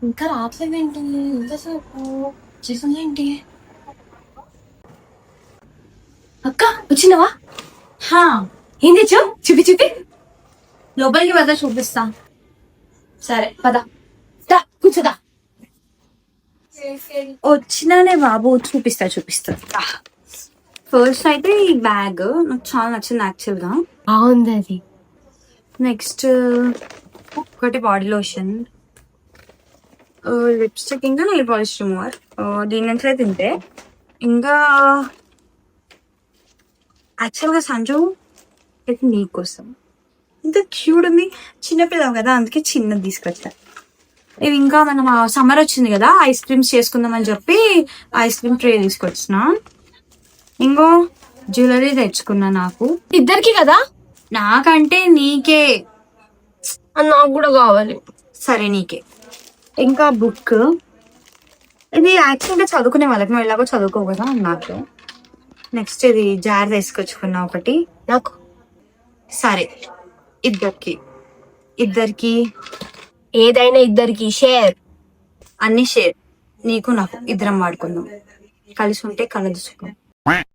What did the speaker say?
ఇంకా రావట్లేదేంటి? ఎంతసేపు చేసిందేంటి? అక్క వచ్చినవా? హా, ఏం తెచ్చావు? చూపి చూపి. లోపలికి వద్ద చూపిస్తా. సరే పద. దా కూర్చోదా. వచ్చినానే బాబు, చూపిస్తా. ఫస్ట్ అయితే ఈ బ్యాగ్ నాకు చాలా నచ్చింది యాక్చువల్ గా. బాగుంది అది. నెక్స్ట్ ఒకటి బాడీ లోషన్, లిప్స్టిక్, ఇంకా నెయిల్ పాలిష్ రిమూవర్. దీని నుంచి అయితే తింటే ఇంకా యాక్చువల్గా సంజు ఇది నీకోసం. ఇంత క్యూట్ ఉంది, చిన్నపిల్లవు కదా అందుకే చిన్నది తీసుకొచ్చా. ఇవి ఇంకా మనం సమ్మర్ వచ్చింది కదా, ఐస్ క్రీమ్స్ చేసుకుందామని చెప్పి ఐస్ క్రీమ్ ట్రే తీసుకొచ్చిన. ఇంకో జ్యువెలరీ తెచ్చుకున్నా నాకు. ఇద్దరికి కదా? నాకంటే నీకే. నాకు కూడా కావాలి. సరే నీకే. ఇంకా బుక్, ఇది యాక్చువల్గా చదువుకునే వాళ్ళకి, మేము ఎలాగో చదువుకో కదా నాకు. నెక్స్ట్ ఇది జార్ తీసుకొచ్చుకున్నా ఒకటి నాకు. సరే ఇద్దరికి ఏదైనా ఇద్దరికి షేర్. అన్ని షేర్. నీకు నాకు ఇద్దరం వాడుకుందాం, కలిసి ఉంటే కలదు సుఖం.